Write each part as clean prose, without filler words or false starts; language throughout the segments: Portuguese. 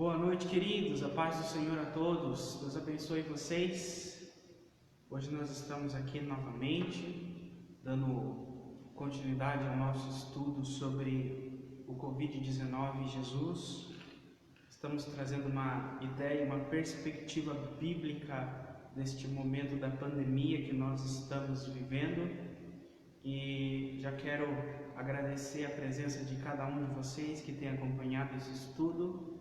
Boa noite, queridos, a paz do Senhor a todos, Deus abençoe vocês. Hoje nós estamos aqui novamente, dando continuidade ao nosso estudo sobre o Covid-19 e Jesus. Estamos trazendo uma ideia, uma perspectiva bíblica deste momento da pandemia que nós estamos vivendo. E já quero agradecer a presença de cada um de vocês que tem acompanhado esse estudo.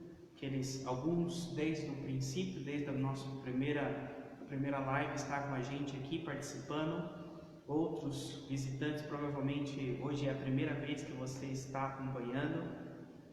Alguns desde o princípio, desde a nossa primeira live, está com a gente aqui participando. Outros visitantes, provavelmente hoje é a primeira vez que você está acompanhando.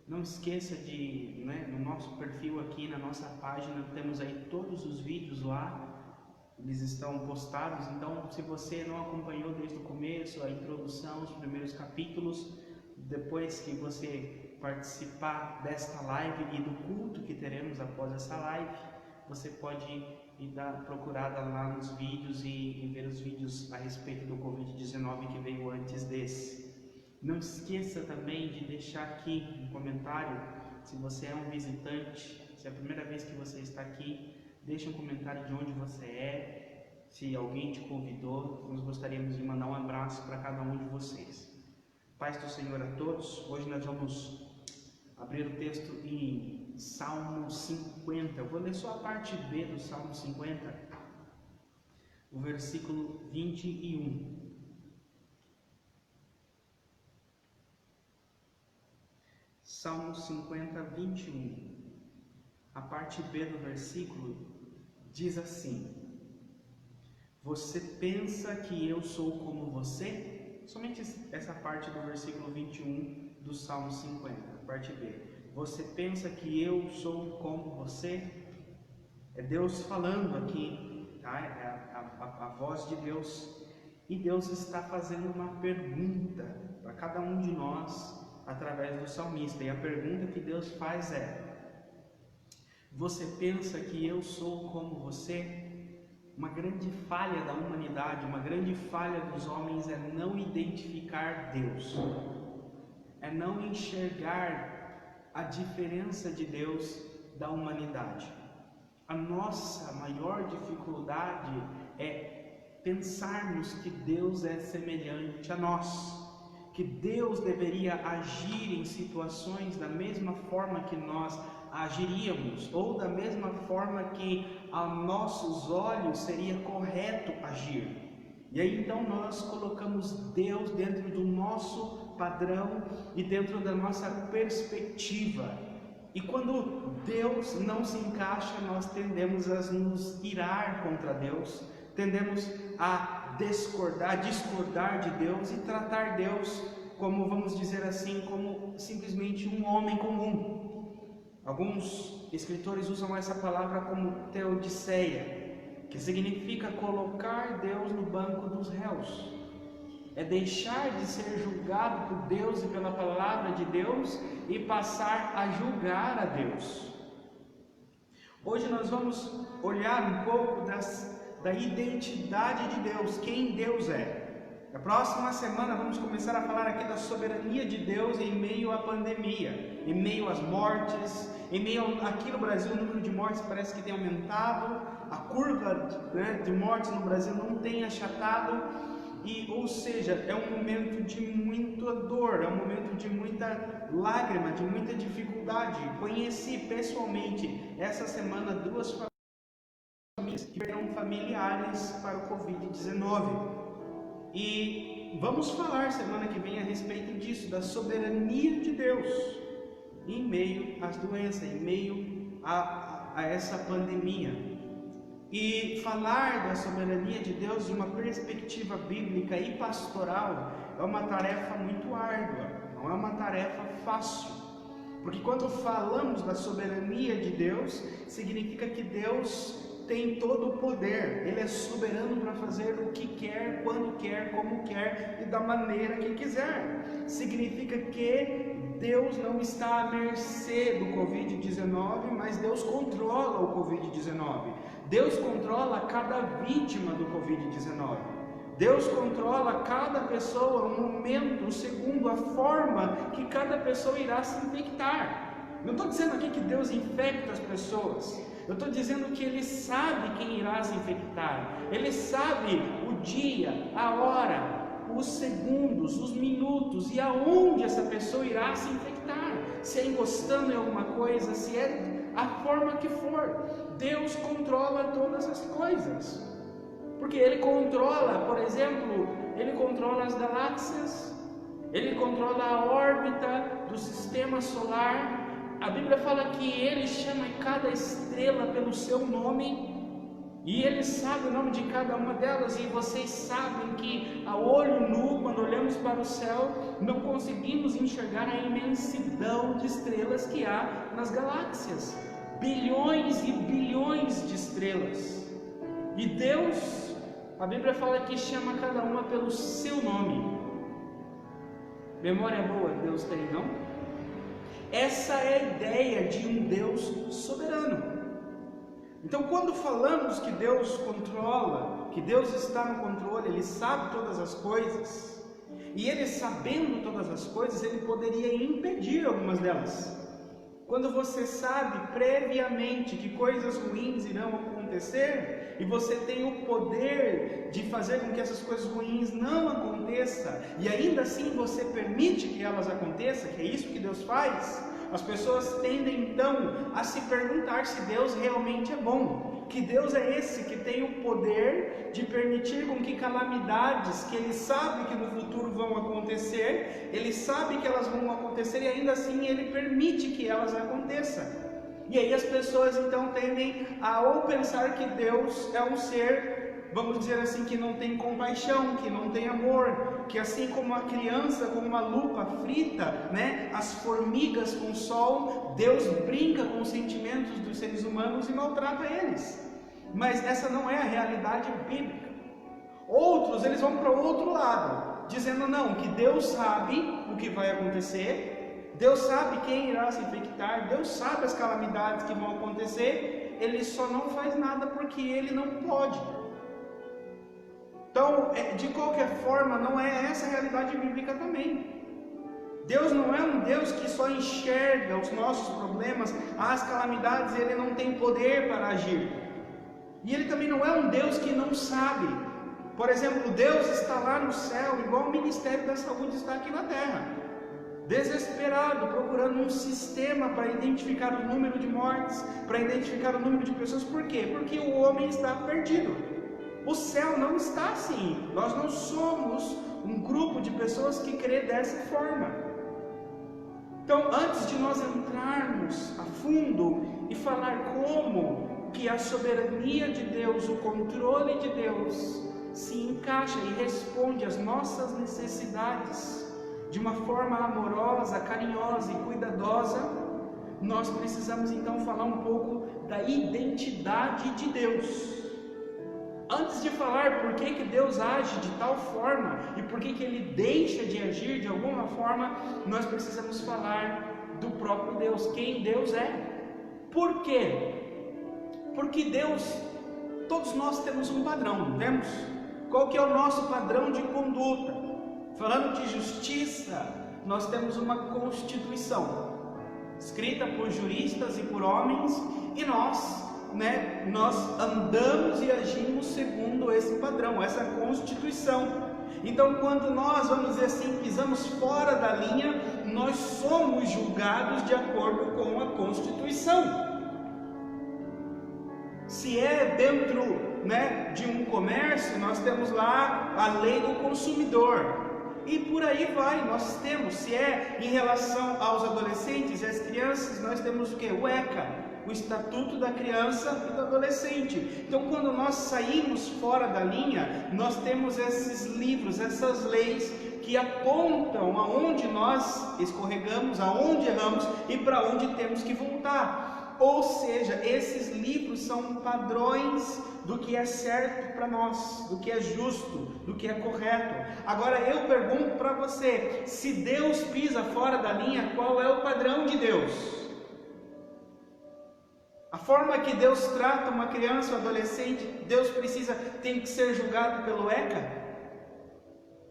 Não esqueça de, no nosso perfil aqui, na nossa página, temos aí todos os vídeos lá, eles estão postados. Então, se você não acompanhou desde o começo, a introdução, os primeiros capítulos, depois que você participar desta live e do culto que teremos após essa live, você pode ir dar procurada lá nos vídeos e ver os vídeos a respeito do Covid-19 que veio antes desse. Não esqueça também de deixar aqui um comentário, se você é um visitante, se é a primeira vez que você está aqui, deixe um comentário de onde você é, se alguém te convidou. Nós gostaríamos de mandar um abraço para cada um de vocês. Paz do Senhor a todos. Hoje nós vamos abrir o texto em Salmo 50. Eu vou ler só a parte B do Salmo 50, o versículo 21. Salmo 50, 21. A parte B do versículo diz assim: Você pensa que eu sou como você? Somente essa parte do versículo 21 do Salmo 50, parte B. Você pensa que eu sou como você? É Deus falando aqui, tá? É a voz de Deus. E Deus está fazendo uma pergunta para cada um de nós através do salmista. E a pergunta que Deus faz é: você pensa que eu sou como você? Uma grande falha da humanidade, uma grande falha dos homens é não identificar Deus, é não enxergar a diferença de Deus da humanidade. A nossa maior dificuldade é pensarmos que Deus é semelhante a nós, que Deus deveria agir em situações da mesma forma que nós agiríamos, ou da mesma forma que a nossos olhos seria correto agir. E aí então nós colocamos Deus dentro do nosso padrão e dentro da nossa perspectiva. E quando Deus não se encaixa, nós tendemos a nos irar contra Deus, tendemos a discordar de Deus e tratar Deus como, vamos dizer assim, como simplesmente um homem comum. Alguns escritores usam essa palavra como teodiceia, que significa colocar Deus no banco dos réus. É deixar de ser julgado por Deus e pela palavra de Deus e passar a julgar a Deus. Hoje nós vamos olhar um pouco da identidade de Deus, quem Deus é. Na próxima semana vamos começar a falar aqui da soberania de Deus em meio à pandemia, em meio às mortes, em meio aqui no Brasil o número de mortes parece que tem aumentado, a curva de mortes no Brasil não tem achatado, ou seja, é um momento de muita dor, é um momento de muita lágrima, de muita dificuldade. Conheci pessoalmente essa semana duas famílias que perderam familiares para o Covid-19. E vamos falar semana que vem a respeito disso, da soberania de Deus em meio às doenças, em meio a essa pandemia. E falar da soberania de Deus de uma perspectiva bíblica e pastoral é uma tarefa muito árdua, não é uma tarefa fácil. Porque quando falamos da soberania de Deus, significa que Deus tem todo o poder, Ele é soberano para fazer o que quer, quando quer, como quer e da maneira que quiser. Significa que Deus não está à mercê do Covid-19, mas Deus controla o Covid-19. Deus controla cada vítima do Covid-19. Deus controla cada pessoa, o momento, o segundo, a forma que cada pessoa irá se infectar. Não estou dizendo aqui que Deus infecta as pessoas. Eu estou dizendo que Ele sabe quem irá se infectar. Ele sabe o dia, a hora, os segundos, os minutos e aonde essa pessoa irá se infectar. Se é encostando em alguma coisa, se é a forma que for. Deus controla todas as coisas. Porque Ele controla, por exemplo, Ele controla as galáxias, Ele controla a órbita do sistema solar. A Bíblia fala que Ele chama cada estrela pelo seu nome, e Ele sabe o nome de cada uma delas. E vocês sabem que a olho nu, quando olhamos para o céu, não conseguimos enxergar a imensidão de estrelas que há nas galáxias. Bilhões e bilhões de estrelas. E Deus, a Bíblia fala que chama cada uma pelo seu nome. Memória boa Deus tem, não? Essa é a ideia de um Deus soberano. Então, quando falamos que Deus controla, que Deus está no controle, Ele sabe todas as coisas, e Ele sabendo todas as coisas, Ele poderia impedir algumas delas. Quando você sabe previamente que coisas ruins irão acontecer, e você tem o poder de fazer com que essas coisas ruins não aconteçam, e ainda assim você permite que elas aconteçam, que é isso que Deus faz, as pessoas tendem então a se perguntar se Deus realmente é bom. Que Deus é esse que tem o poder de permitir com que calamidades que Ele sabe que no futuro vão acontecer, Ele sabe que elas vão acontecer e ainda assim Ele permite que elas aconteçam. E aí as pessoas então tendem a ou pensar que Deus é um ser, vamos dizer assim, que não tem compaixão, que não tem amor, que assim como a criança com uma lupa frita, né, as formigas com o sol, Deus brinca com os sentimentos dos seres humanos e maltrata eles. Mas essa não é a realidade bíblica. Outros, eles vão para o outro lado, dizendo não, que Deus sabe o que vai acontecer, Deus sabe quem irá se infectar, Deus sabe as calamidades que vão acontecer, Ele só não faz nada porque Ele não pode. Então, de qualquer forma, não é essa a realidade bíblica também. Deus não é um Deus que só enxerga os nossos problemas, as calamidades, Ele não tem poder para agir. E Ele também não é um Deus que não sabe. Por exemplo, Deus está lá no céu, igual o Ministério da Saúde está aqui na terra, desesperado, procurando um sistema para identificar o número de mortes, para identificar o número de pessoas. Por quê? Porque o homem está perdido. O céu não está assim. Nós não somos um grupo de pessoas que crê dessa forma. Então, antes de nós entrarmos a fundo e falar como que a soberania de Deus, o controle de Deus se encaixa e responde às nossas necessidades de uma forma amorosa, carinhosa e cuidadosa, nós precisamos então falar um pouco da identidade de Deus. Antes de falar por que Deus age de tal forma e por que Ele deixa de agir de alguma forma, nós precisamos falar do próprio Deus, quem Deus é. Por quê? Porque Deus, todos nós temos um padrão, não temos? Qual que é o nosso padrão de conduta? Falando de justiça, nós temos uma Constituição, escrita por juristas e por homens, e nós andamos e agimos segundo esse padrão, essa Constituição. Então, quando nós, vamos dizer assim, pisamos fora da linha, nós somos julgados de acordo com a Constituição. Se é dentro, de um comércio, nós temos lá a lei do consumidor. E por aí vai, nós temos, se é em relação aos adolescentes e às crianças, nós temos o que? O ECA, o Estatuto da Criança e do Adolescente. Então, quando nós saímos fora da linha, nós temos esses livros, essas leis que apontam aonde nós escorregamos, aonde erramos e para onde temos que voltar. Ou seja, esses livros são padrões do que é certo para nós, do que é justo, do que é correto. Agora eu pergunto para você, se Deus pisa fora da linha, qual é o padrão de Deus? A forma que Deus trata uma criança ou adolescente, Deus tem que ser julgado pelo ECA?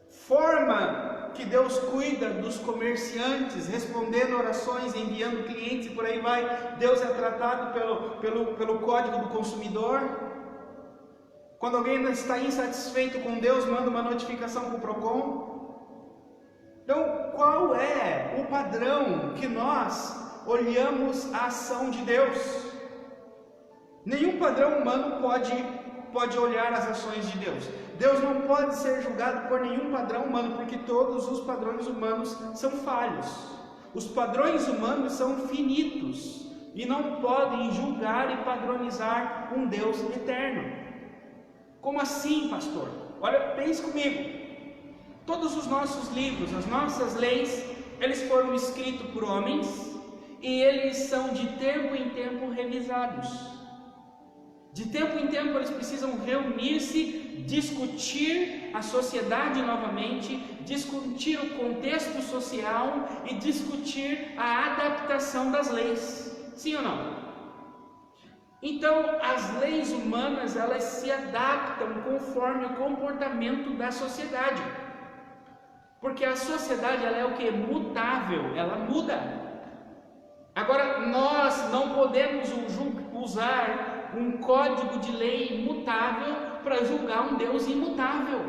Forma que Deus cuida dos comerciantes, respondendo orações, enviando clientes e por aí vai. Deus é tratado pelo Código do Consumidor. Quando alguém está insatisfeito com Deus, manda uma notificação para o PROCON. Então, qual é o padrão que nós olhamos a ação de Deus? Nenhum padrão humano pode olhar as ações de Deus. Deus não pode ser julgado por nenhum padrão humano, porque todos os padrões humanos são falhos. Os padrões humanos são finitos e não podem julgar e padronizar um Deus eterno. Como assim, pastor? Olha, pense comigo. Todos os nossos livros, as nossas leis, eles foram escritos por homens e eles são de tempo em tempo revisados. De tempo em tempo eles precisam reunir-se, discutir a sociedade novamente, discutir o contexto social e discutir a adaptação das leis. Sim ou não? Então, as leis humanas, elas se adaptam conforme o comportamento da sociedade. Porque a sociedade, ela é o que? Mutável, ela muda. Agora, nós não podemos usar um código de lei imutável para julgar um Deus imutável,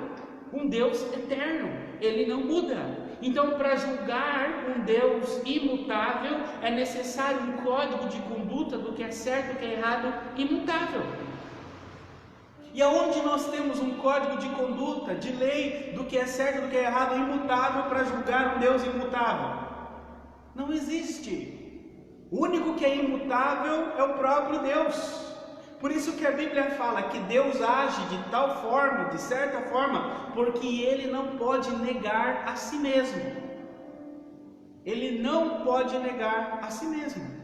um Deus eterno. Ele não muda. Então, para julgar um Deus imutável, é necessário um código de conduta do que é certo e do que é errado imutável. E aonde nós temos um código de conduta, de lei, do que é certo e do que é errado imutável para julgar um Deus imutável? Não existe. O único que é imutável é o próprio Deus. Por isso que a Bíblia fala que Deus age de tal forma, de certa forma, porque Ele não pode negar a si mesmo. Ele não pode negar a si mesmo.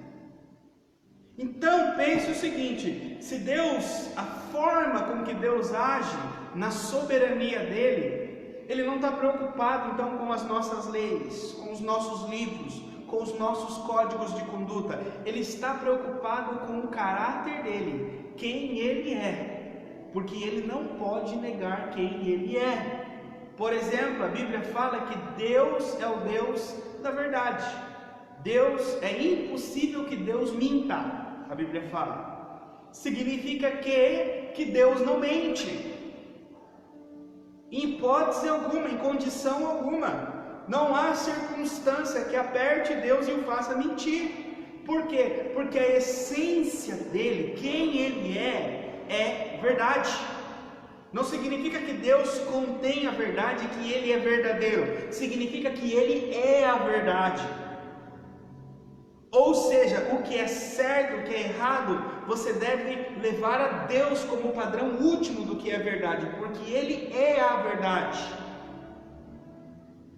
Então pense o seguinte: se Deus, a forma com que Deus age na soberania dele, Ele não está preocupado então com as nossas leis, com os nossos livros, com os nossos códigos de conduta. Ele está preocupado com o caráter dele, quem ele é, porque ele não pode negar quem ele é. Por exemplo, a Bíblia fala que Deus é o Deus da verdade. Deus, é impossível que Deus minta. A Bíblia fala. Significa que Deus não mente. Em hipótese alguma, em condição alguma. Não há circunstância que aperte Deus e o faça mentir. Por quê? Porque a essência dele, quem ele é verdade. Não significa que Deus contém a verdade, que ele é verdadeiro. Significa que ele é a verdade. Ou seja, o que é certo, o que é errado, você deve levar a Deus como padrão último do que é verdade, porque ele é a verdade.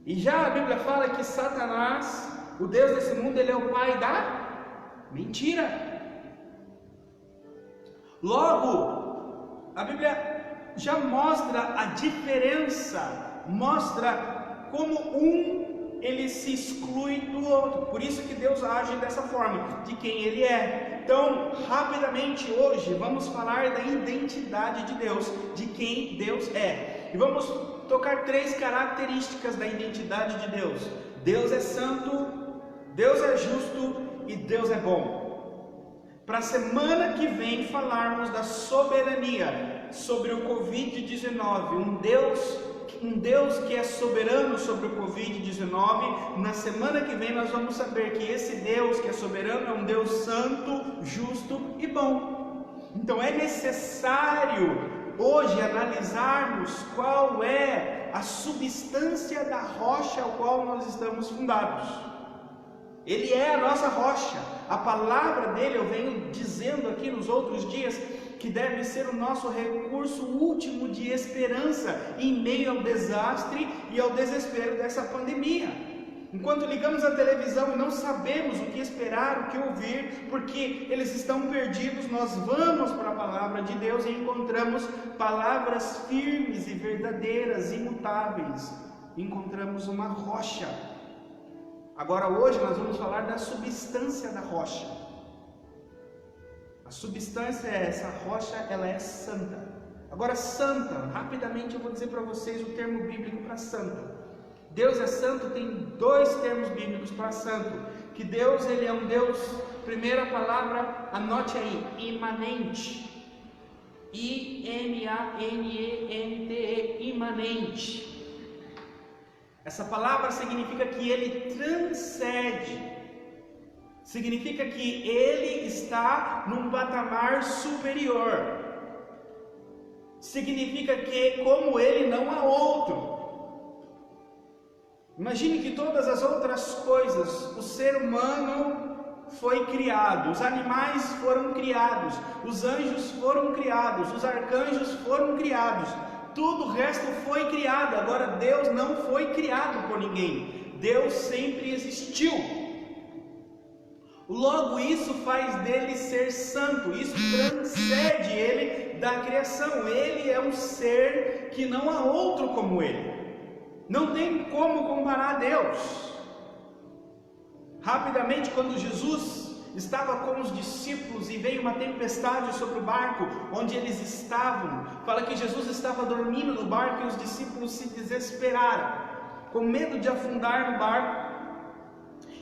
E já a Bíblia fala que Satanás, o Deus desse mundo, ele é o pai da mentira. Logo, a Bíblia já mostra a diferença, mostra como ele se exclui do outro. Por isso que Deus age dessa forma, de quem ele é. Então, rapidamente hoje, vamos falar da identidade de Deus, de quem Deus é. E vamos tocar 3 características da identidade de Deus. Deus é santo, Deus é justo e Deus é bom. Para a semana que vem falarmos da soberania sobre o Covid-19, um Deus que é soberano sobre o Covid-19. Na semana que vem nós vamos saber que esse Deus que é soberano é um Deus santo, justo e bom. Então é necessário hoje analisarmos qual é a substância da rocha ao qual nós estamos fundados. Ele é a nossa rocha. A palavra dele, eu venho dizendo aqui nos outros dias, que deve ser o nosso recurso último de esperança em meio ao desastre e ao desespero dessa pandemia. Enquanto ligamos a televisão e não sabemos o que esperar, o que ouvir, porque eles estão perdidos, nós vamos para a palavra de Deus e encontramos palavras firmes e verdadeiras, imutáveis. Encontramos uma rocha. Agora hoje nós vamos falar da substância da rocha. A substância é essa rocha, ela é santa. Agora santa, rapidamente eu vou dizer para vocês o termo bíblico para santa. Deus é santo, tem dois termos bíblicos para santo. Que Deus, ele é um Deus, primeira palavra, anote aí, imanente. I-M-A-N-E-N-T-E, imanente. Essa palavra significa que ele transcende. Significa que ele está num patamar superior. Significa que como ele não há outro. Imagine que todas as outras coisas, o ser humano foi criado, os animais foram criados, os anjos foram criados, os arcanjos foram criados, tudo o resto foi criado. Agora Deus não foi criado por ninguém, Deus sempre existiu. Logo isso faz dele ser santo, isso transcende ele da criação. Ele é um ser que não há outro como ele, não tem como comparar a Deus. Rapidamente, quando Jesus estava com os discípulos e veio uma tempestade sobre o barco onde eles estavam, fala que Jesus estava dormindo no barco e os discípulos se desesperaram, com medo de afundar no barco.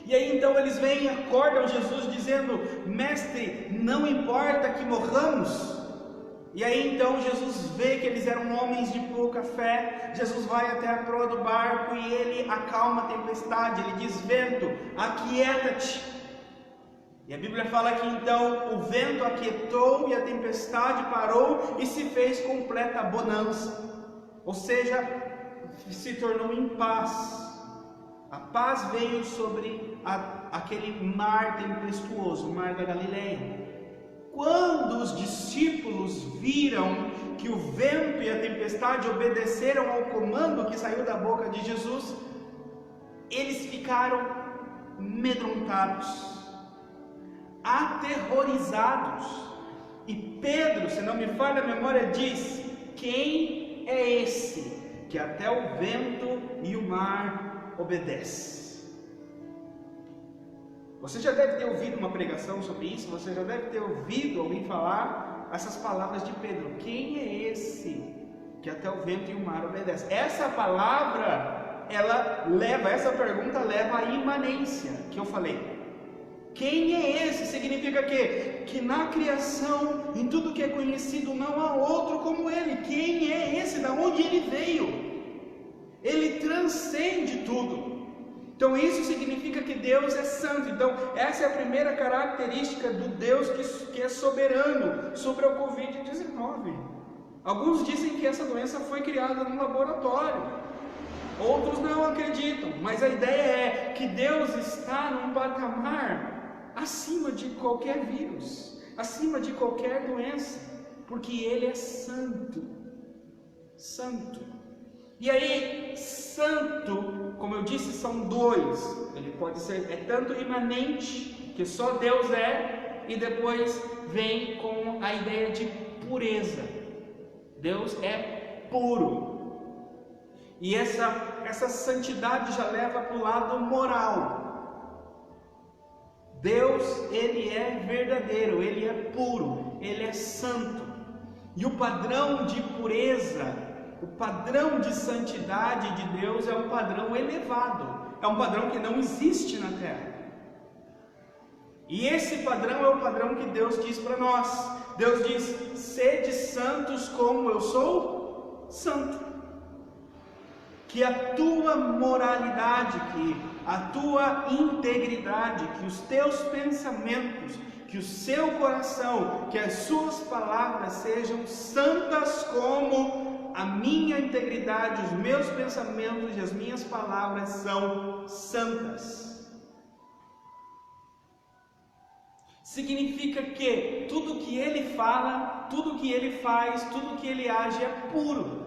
E aí então eles vêm e acordam Jesus dizendo: mestre, não importa que morramos. E aí então Jesus vê que eles eram homens de pouca fé. Jesus vai até a proa do barco e ele acalma a tempestade. Ele diz: vento, aquieta-te. E a Bíblia fala que então o vento aquietou e a tempestade parou e se fez completa bonança. Ou seja, se tornou em paz. A paz veio sobre aquele mar tempestuoso, o mar da Galileia. Quando os discípulos viram que o vento e a tempestade obedeceram ao comando que saiu da boca de Jesus, eles ficaram amedrontados, aterrorizados. E Pedro, se não me falha a memória, diz: quem é esse que até o vento e o mar obedece? Você já deve ter ouvido uma pregação sobre isso, você já deve ter ouvido alguém falar essas palavras de Pedro: quem é esse que até o vento e o mar obedece? Essa palavra, essa pergunta leva à imanência que eu falei. Quem é esse? Significa que na criação, em tudo que é conhecido, não há outro como ele. Quem é esse? Da onde ele veio? Ele transcende tudo. Então isso significa que Deus é santo. Então essa é a primeira característica do Deus que é soberano sobre a Covid-19. Alguns dizem que essa doença foi criada no laboratório, outros não acreditam, mas a ideia é que Deus está num patamar acima de qualquer vírus, acima de qualquer doença, porque Ele é santo. Santo. E aí, santo, como eu disse, são dois. Ele pode ser, tanto imanente, que só Deus é, e depois vem com a ideia de pureza. Deus é puro. E essa santidade já leva para o lado moral. Deus, Ele é verdadeiro, Ele é puro, Ele é santo. E o padrão de pureza, o padrão de santidade de Deus é um padrão elevado, é um padrão que não existe na terra. E esse padrão é o padrão que Deus diz para nós. Deus diz: sede santos como eu sou santo. Que a tua moralidade, que a tua integridade, que os teus pensamentos, que o seu coração, que as suas palavras sejam santas como a minha integridade, os meus pensamentos e as minhas palavras são santas. Significa que tudo que Ele fala, tudo que Ele faz, tudo que Ele age é puro.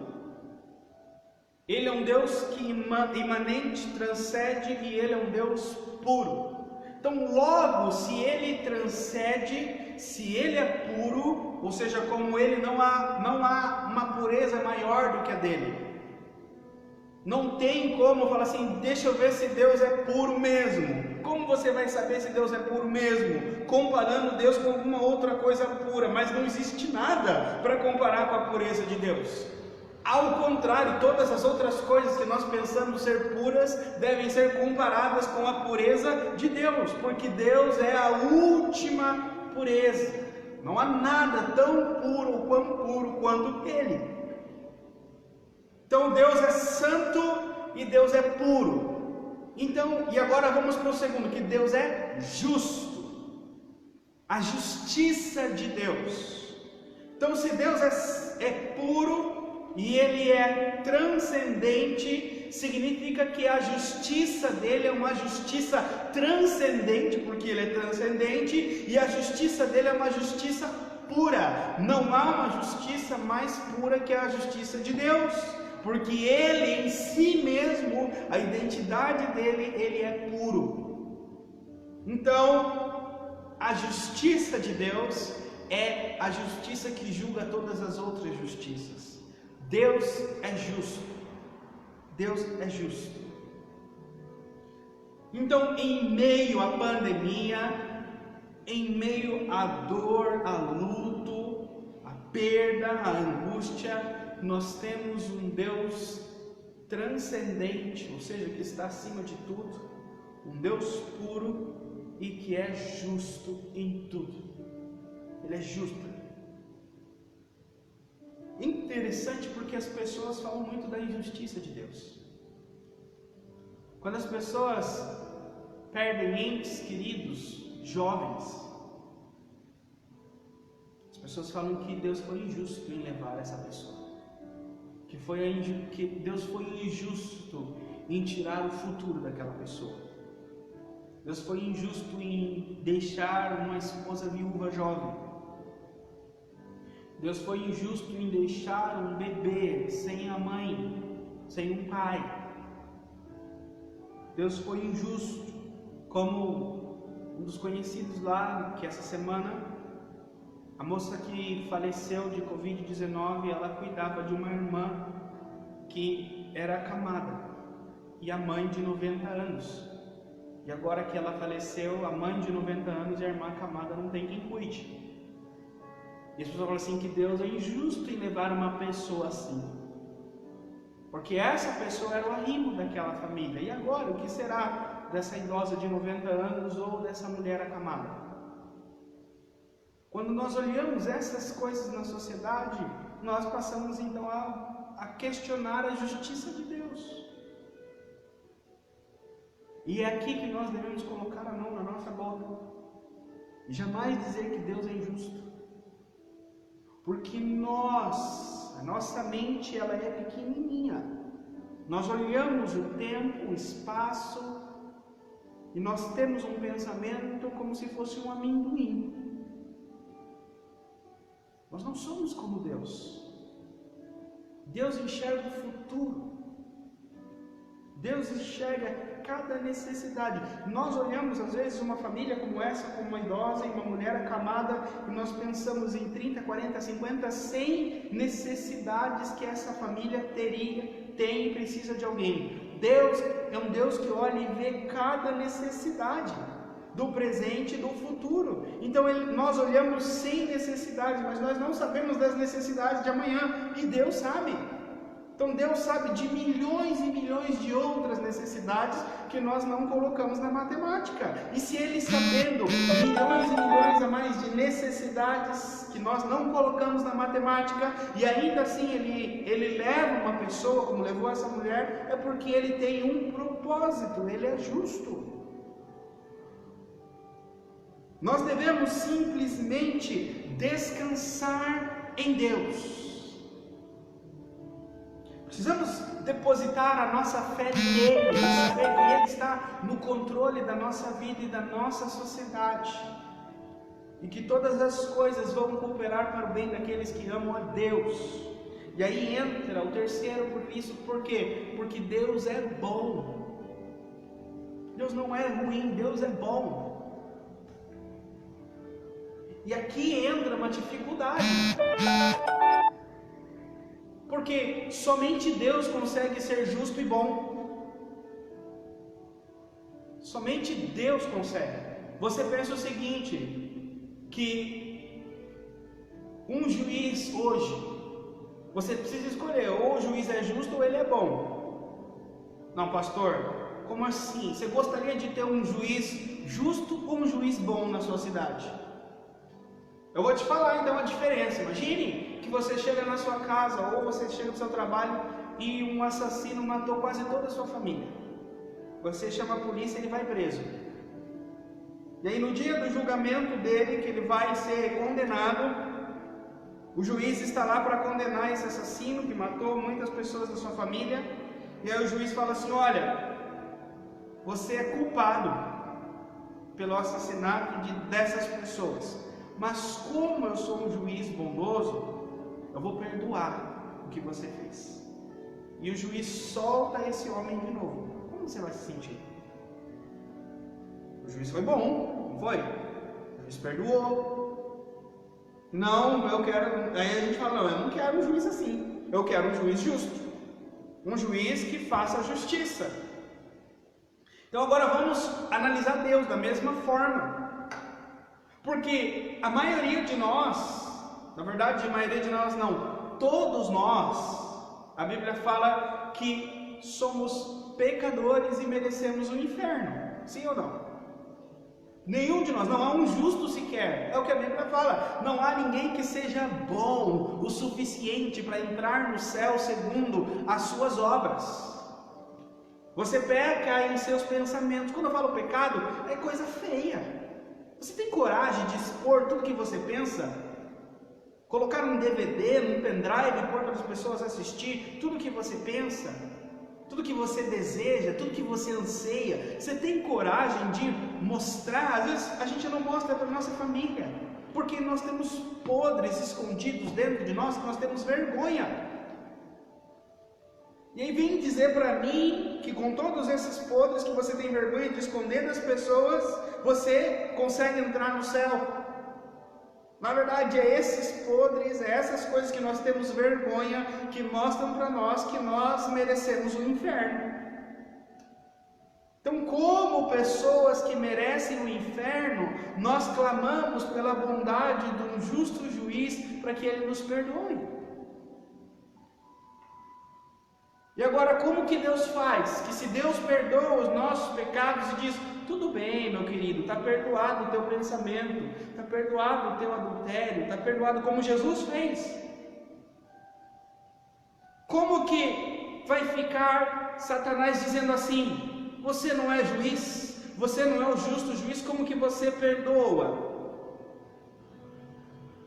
Ele é um Deus que imanente, transcende, e Ele é um Deus puro. Então logo, se Ele transcende, se Ele é puro, ou seja, como Ele não há uma pureza maior do que a dele. Não tem como falar assim: deixa eu ver se Deus é puro mesmo. Como você vai saber se Deus é puro mesmo? Comparando Deus com alguma outra coisa pura. Mas não existe nada para comparar com a pureza de Deus. Ao contrário, todas as outras coisas que nós pensamos ser puras devem ser comparadas com a pureza de Deus, porque Deus é a última pureza. Não há nada tão puro ou quão puro quanto Ele. Então Deus é santo e Deus é puro. Então, e agora vamos para o segundo, que Deus é justo. A justiça de Deus. Então, se Deus é puro e Ele é transcendente, significa que a justiça dele é uma justiça transcendente, porque Ele é transcendente, e a justiça dele é uma justiça pura. Não há uma justiça mais pura que a justiça de Deus, porque Ele em si mesmo, a identidade dele, Ele é puro. Então, a justiça de Deus é a justiça que julga todas as outras justiças. Deus é justo. Deus é justo. Então, em meio à pandemia, em meio à dor, ao luto, à perda, à angústia, nós temos um Deus transcendente, ou seja, que está acima de tudo, um Deus puro e que é justo em tudo. Ele é justo. Interessante porque as pessoas falam muito da injustiça de Deus. Quando as pessoas perdem entes queridos, jovens, as pessoas falam que Deus foi injusto em levar essa pessoa, que Deus foi injusto em tirar o futuro daquela pessoa. Deus foi injusto em deixar uma esposa viúva jovem. Deus foi injusto em deixar um bebê sem a mãe, sem um pai. Deus foi injusto, como um dos conhecidos lá, que essa semana, a moça que faleceu de Covid-19, ela cuidava de uma irmã que era acamada, e a mãe de 90 anos. E agora que ela faleceu, a mãe de 90 anos e a irmã acamada não tem quem cuide. E as pessoas falam assim que Deus é injusto em levar uma pessoa assim, porque essa pessoa era o arrimo daquela família. E agora, o que será dessa idosa de 90 anos ou dessa mulher acamada? Quando nós olhamos essas coisas na sociedade, nós passamos então a questionar a justiça de Deus. E é aqui que nós devemos colocar a mão na nossa boca e jamais dizer que Deus é injusto. Porque a nossa mente, ela é pequenininha. Nós olhamos o tempo, o espaço, e nós temos um pensamento como se fosse um amendoim. Nós não somos como Deus. Deus enxerga o futuro. Deus enxerga cada necessidade. Nós olhamos às vezes uma família como essa, como uma idosa e uma mulher acamada, e nós pensamos em 30, 40, 50, 100 necessidades que essa família tem e precisa de alguém. Deus é um Deus que olha e vê cada necessidade do presente e do futuro. Então nós olhamos sem necessidade, mas nós não sabemos das necessidades de amanhã, e Deus sabe. Então Deus sabe de milhões e milhões de outras necessidades que nós não colocamos na matemática. E se Ele, sabendo milhões e milhões a mais de necessidades que nós não colocamos na matemática, e ainda assim Ele leva uma pessoa como levou essa mulher, é porque Ele tem um propósito, Ele é justo. Nós devemos simplesmente descansar em Deus. Precisamos depositar a nossa fé nele, saber que Ele está no controle da nossa vida e da nossa sociedade, e que todas as coisas vão cooperar para o bem daqueles que amam a Deus. E aí entra o terceiro por isso, por quê? Porque Deus é bom. Deus não é ruim, Deus é bom. E aqui entra uma dificuldade, porque somente Deus consegue ser justo e bom. Somente Deus consegue. Você pensa o seguinte, que um juiz hoje Você precisa escolher, ou o juiz é justo ou ele é bom. Não, pastor, como assim? Você gostaria de ter um juiz justo ou um juiz bom na sua cidade? Eu vou te falar então a diferença. Imagine que você chega na sua casa ou você chega no seu trabalho e um assassino matou quase toda a sua família. Você chama a polícia e ele vai preso. E aí no dia do julgamento dele, que ele vai ser condenado, o juiz está lá para condenar esse assassino que matou muitas pessoas da sua família. E aí o juiz fala assim: olha, você é culpado pelo assassinato dessas pessoas, mas como eu sou um juiz bondoso, eu vou perdoar o que você fez. E o juiz solta esse homem de novo. Como você vai se sentir? O juiz foi bom, não foi? O juiz perdoou. Não, eu quero. Aí a gente fala: não, eu não quero um juiz assim. Eu quero um juiz justo. Um juiz que faça justiça. Então agora vamos analisar Deus da mesma forma. Porque a maioria de nós, na verdade a maioria de nós não, todos nós, a Bíblia fala que somos pecadores e merecemos o inferno. Sim ou não? Nenhum de nós, não há um justo sequer, é o que a Bíblia fala. Não há ninguém que seja bom o suficiente para entrar no céu segundo as suas obras. Você peca em seus pensamentos. Quando eu falo pecado, é coisa feia. Você tem coragem de expor tudo que você pensa? Colocar um DVD, num pendrive e pôr para as pessoas assistir tudo que você pensa? Tudo que você deseja, tudo que você anseia? Você tem coragem de mostrar? Às vezes a gente não mostra para a nossa família, porque nós temos podres escondidos dentro de nós, que nós temos vergonha. E aí vem dizer para mim que com todos esses podres que você tem vergonha de esconder das pessoas, você consegue entrar no céu. Na verdade, é esses podres, é essas coisas que nós temos vergonha, que mostram para nós que nós merecemos o inferno. Então, como pessoas que merecem o inferno, nós clamamos pela bondade de um justo juiz para que ele nos perdoe. E agora, como que Deus faz? Que se Deus perdoa os nossos pecados e diz: tudo bem, meu querido, está perdoado o teu pensamento, está perdoado o teu adultério, está perdoado como Jesus fez. Como que vai ficar Satanás dizendo assim: você não é juiz, você não é o justo juiz, como que você perdoa?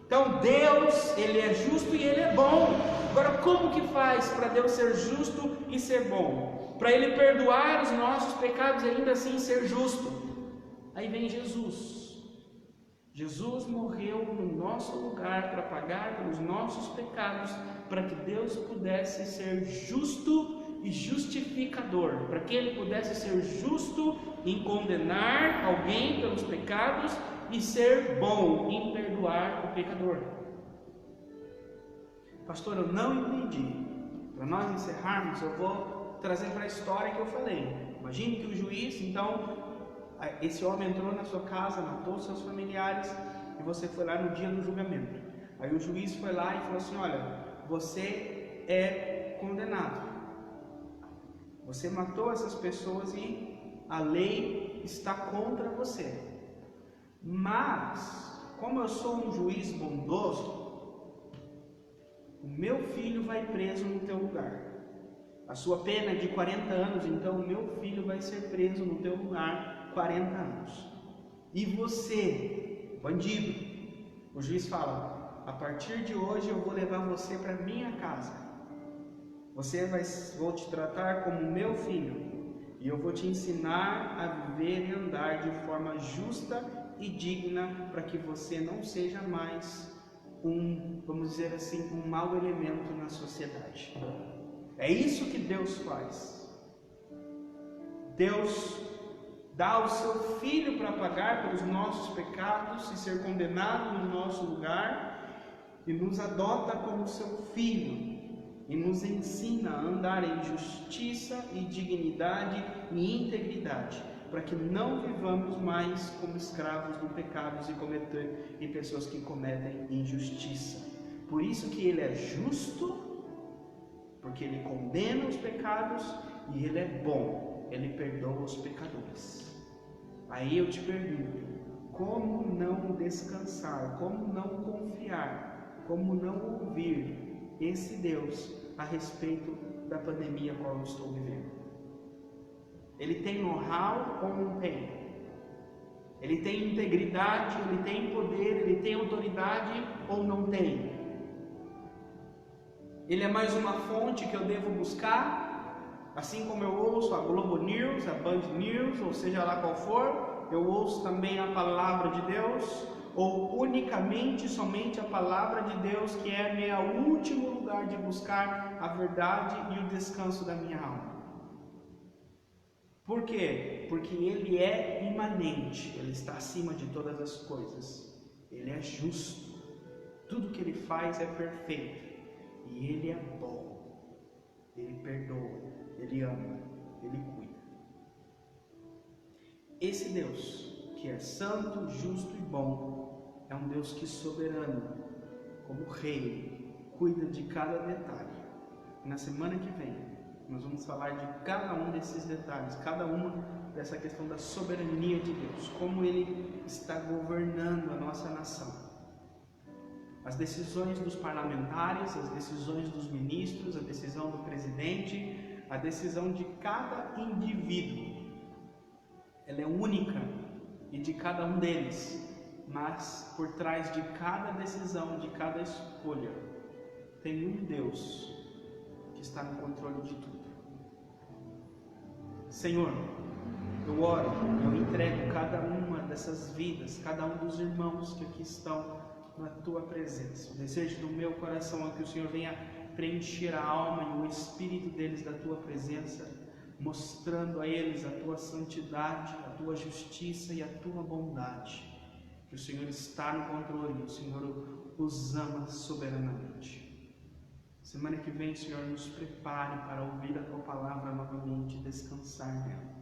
Então Deus, Ele é justo e Ele é bom. Agora, como que faz para Deus ser justo e ser bom? Para Ele perdoar os nossos pecados e ainda assim ser justo. Aí vem Jesus. Jesus morreu no nosso lugar para pagar pelos nossos pecados, para que Deus pudesse ser justo e justificador, para que Ele pudesse ser justo em condenar alguém pelos pecados e ser bom em perdoar o pecador. Pastor, eu não entendi. Para nós encerrarmos, eu vou trazer para a história que eu falei. Imagine que o juiz, então, esse homem entrou na sua casa, matou seus familiares, e você foi lá no dia do julgamento. Aí o juiz foi lá e falou assim: olha, você é condenado. Você matou essas pessoas e a lei está contra você. Mas, como eu sou um juiz bondoso, o meu filho vai preso no teu lugar. A sua pena é de 40 anos, então o meu filho vai ser preso no teu lugar 40 anos. E você, bandido, o juiz fala: a partir de hoje eu vou levar você para minha casa. Vou te tratar como meu filho, e eu vou te ensinar a viver e andar de forma justa e digna, para que você não seja mais vamos dizer assim, um mau elemento na sociedade. É isso que Deus faz. Deus dá o seu Filho para pagar pelos nossos pecados e ser condenado no nosso lugar, e nos adota como seu Filho, e nos ensina a andar em justiça e dignidade e integridade, para que não vivamos mais como escravos do pecado e pessoas que cometem injustiça. Por isso que Ele é justo porque Ele condena os pecados e Ele é bom, Ele perdoa os pecadores. Aí eu te pergunto, como não descansar, como não confiar, como não ouvir esse Deus a respeito da pandemia a qual eu estou vivendo? Ele tem know-how ou não tem? Ele tem integridade, ele tem poder, ele tem autoridade ou não tem? Ele é mais uma fonte que eu devo buscar? Assim como eu ouço a Globo News, a Band News, ou seja lá qual for, eu ouço também a palavra de Deus, ou unicamente, somente a palavra de Deus, que é meu último lugar de buscar a verdade e o descanso da minha alma. Por quê? Porque Ele é imanente, Ele está acima de todas as coisas, Ele é justo, tudo que Ele faz é perfeito, e Ele é bom, Ele perdoa, Ele ama, Ele cuida. Esse Deus, que é santo, justo e bom, é um Deus que soberano, como Rei, cuida de cada detalhe. Na semana que vem, nós vamos falar de cada um desses detalhes, cada uma dessa questão da soberania de Deus, como Ele está governando a nossa nação. As decisões dos parlamentares, as decisões dos ministros, a decisão do presidente, a decisão de cada indivíduo, ela é única e de cada um deles, mas por trás de cada decisão, de cada escolha, tem um Deus que está no controle de tudo. Senhor, eu oro, eu entrego cada uma dessas vidas, cada um dos irmãos que aqui estão na Tua presença. O desejo do meu coração é que o Senhor venha preencher a alma e o espírito deles da Tua presença, mostrando a eles a Tua santidade, a Tua justiça e a Tua bondade. Que o Senhor está no controle, o Senhor os ama soberanamente. Semana que vem, Senhor, nos prepare para ouvir a Tua palavra novamente e descansar nela.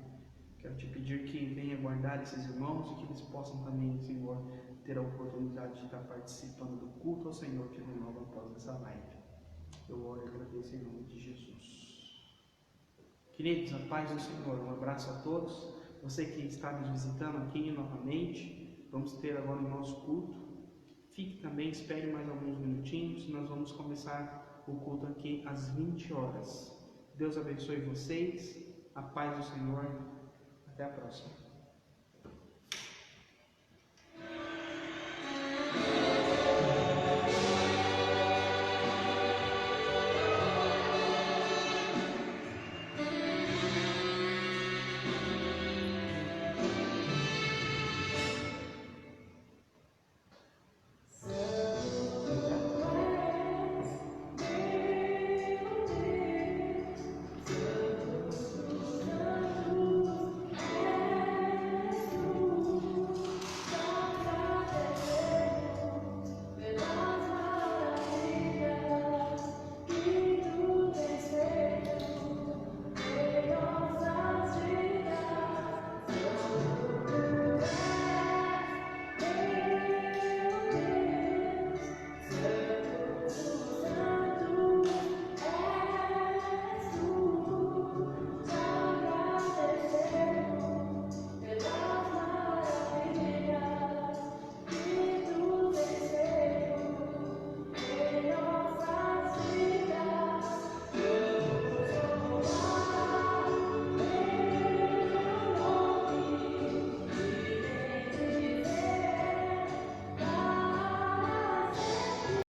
Quero te pedir que venha guardar esses irmãos e que eles possam também, Senhor, ter a oportunidade de estar participando do culto ao Senhor que renova após essa live. Eu oro e agradeço em nome de Jesus. Queridos, a paz do Senhor, um abraço a todos. Você que está nos visitando aqui novamente, vamos ter agora o nosso culto. Fique também, espere mais alguns minutinhos, nós vamos começar o culto aqui às 20 horas. Deus abençoe vocês, a paz do Senhor, até a próxima.